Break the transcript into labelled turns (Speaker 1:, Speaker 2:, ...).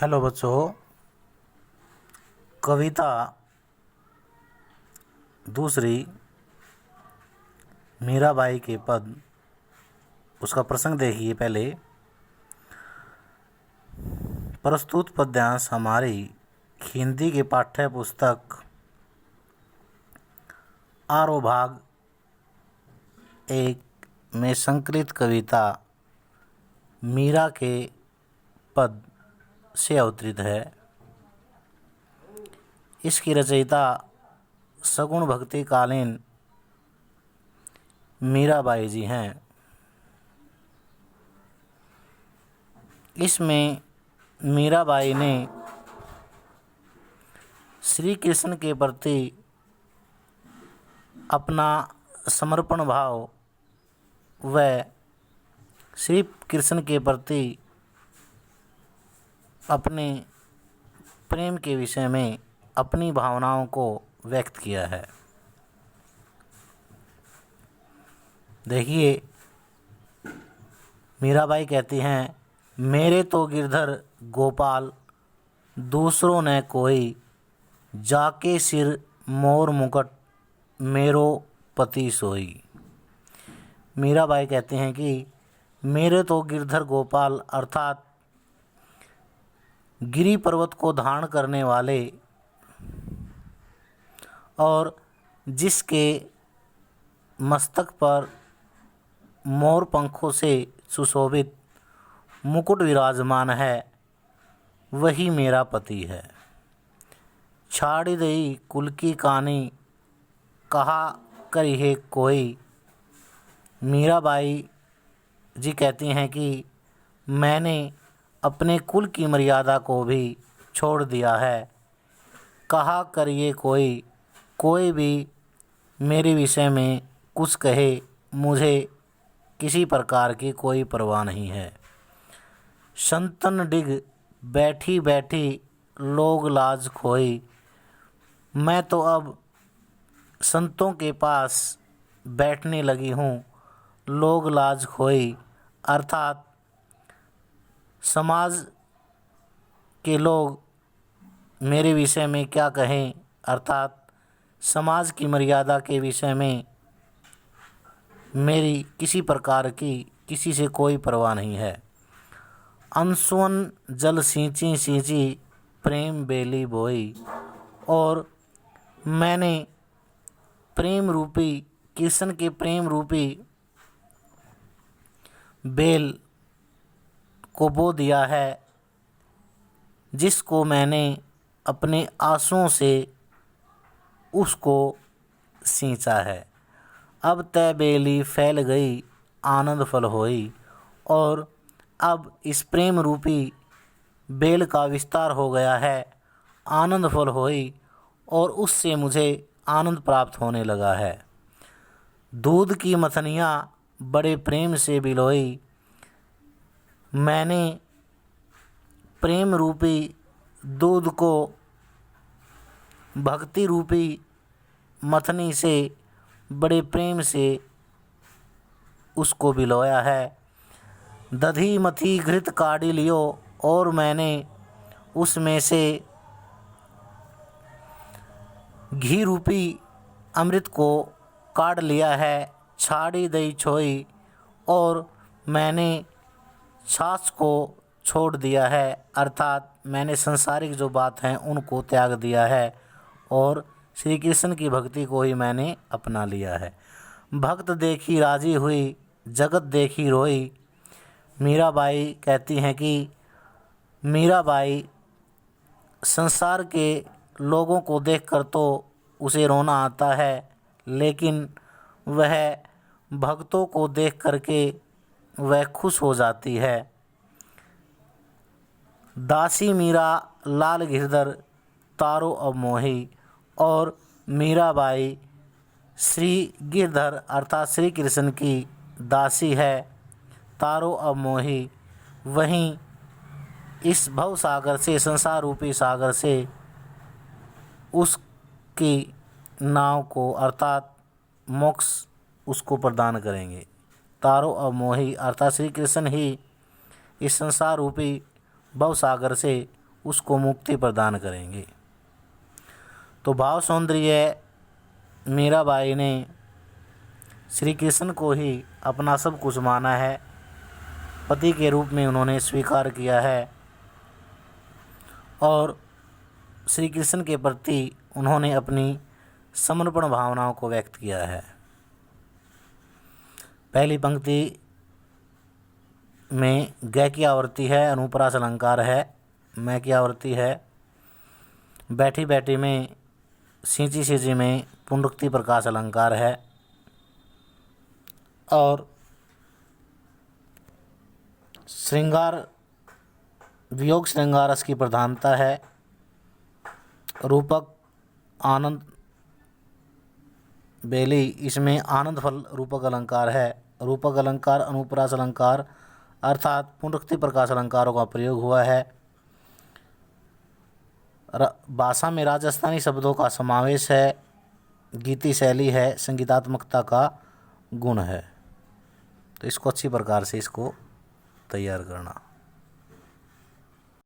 Speaker 1: Hello बच्चों, कविता दूसरी मीराबाई के पद, उसका प्रसंग देखिए। पहले प्रस्तुत पद्यांश हमारी हिंदी के पाठ्य पुस्तक आरो भाग 1 में संकलित कविता मीरा के पद से अवतरित है। इसकी रचयिता सगुण भक्ति कालीन मीराबाई जी हैं। इसमें मीराबाई ने श्री कृष्ण के प्रति अपना समर्पण भाव व श्री कृष्ण के प्रति अपने प्रेम के विषय में अपनी भावनाओं को व्यक्त किया है। देखिए, मीराबाई कहती हैं, मेरे तो गिरधर गोपाल दूसरों ने कोई, जाके सिर मोर मुकुट मेरो पति सोई। मीराबाई कहती हैं कि मेरे तो गिरधर गोपाल अर्थात गिरी पर्वत को धारण करने वाले और जिसके मस्तक पर मोर पंखों से सुशोभित मुकुट विराजमान है, वही मेरा पति है। छाड़ी दई कुल की कानी, कहा करिए कोई। मीराबाई जी कहती हैं कि मैंने अपने कुल की मर्यादा को भी छोड़ दिया है। कहा करिए कोई, कोई भी मेरे विषय में कुछ कहे, मुझे किसी प्रकार की कोई परवाह नहीं है। संतन डिग बैठी बैठी लोग लाज खोई। मैं तो अब संतों के पास बैठने लगी हूँ, लोग लाज खोई अर्थात समाज के लोग मेरे विषय में क्या कहें, अर्थात समाज की मर्यादा के विषय में मेरी किसी प्रकार की किसी से कोई परवाह नहीं है। अंसुअन जल सींची सींची प्रेम बेली बोई। और मैंने प्रेम रूपी कृष्ण के प्रेम रूपी बेल को बो दिया है, जिसको मैंने अपने आंसुओं से उसको सींचा है। अब तय बेली फैल गई आनंद फल होई। और अब इस प्रेम रूपी बेल का विस्तार हो गया है, आनंद फल होई, और उससे मुझे आनंद प्राप्त होने लगा है। दूध की मथनियाँ बड़े प्रेम से बिलोई। मैंने प्रेम रूपी दूध को भक्ति रूपी मथनी से बड़े प्रेम से उसको बिलोया है। दधी मथी घृत काढ़ी लियो, और मैंने उसमें से घी रूपी अमृत को काढ़ लिया है। छाड़ी दई छोई, और मैंने छाछ को छोड़ दिया है, अर्थात मैंने संसारिक जो बात हैं उनको त्याग दिया है और श्री कृष्ण की भक्ति को ही मैंने अपना लिया है। भक्त देखी राजी हुई, जगत देखी रोई। मीराबाई कहती हैं कि मीराबाई संसार के लोगों को देखकर तो उसे रोना आता है, लेकिन वह भक्तों को देख करके वह खुश हो जाती है। दासी मीरा लाल गिरधर तारो अब मोही। और मीराबाई श्री गिरधर अर्थात श्री कृष्ण की दासी है। तारो अब मोही, वहीं इस भव सागर से, संसार रूपी सागर से उसकी नाव को अर्थात मोक्ष उसको प्रदान करेंगे। तारो अब मोही अर्थात श्री कृष्ण ही इस संसार रूपी भव सागर से उसको मुक्ति प्रदान करेंगे। तो भाव सौंदर्य मीराबाई ने श्री कृष्ण को ही अपना सब कुछ माना है, पति के रूप में उन्होंने स्वीकार किया है और श्री कृष्ण के प्रति उन्होंने अपनी समर्पण भावनाओं को व्यक्त किया है। पहली पंक्ति में ग की आवृत्ति है, अनुप्रास अलंकार है। मैं की आवृत्ति है। बैठी बैठी में सींची सींची में पुनरुक्ति प्रकाश अलंकार है और श्रृंगार वियोग श्रृंगार रस की प्रधानता है। रूपक आनंद बेली, इसमें आनंद फल रूपक अलंकार है। रूपक अलंकार अनुप्रास अलंकार अर्थात पुनरुक्ति प्रकाश अलंकारों का प्रयोग हुआ है। भाषा में राजस्थानी शब्दों का समावेश है। गीति शैली है, संगीतात्मकता का गुण है। तो इसको अच्छी प्रकार से इसको तैयार करना।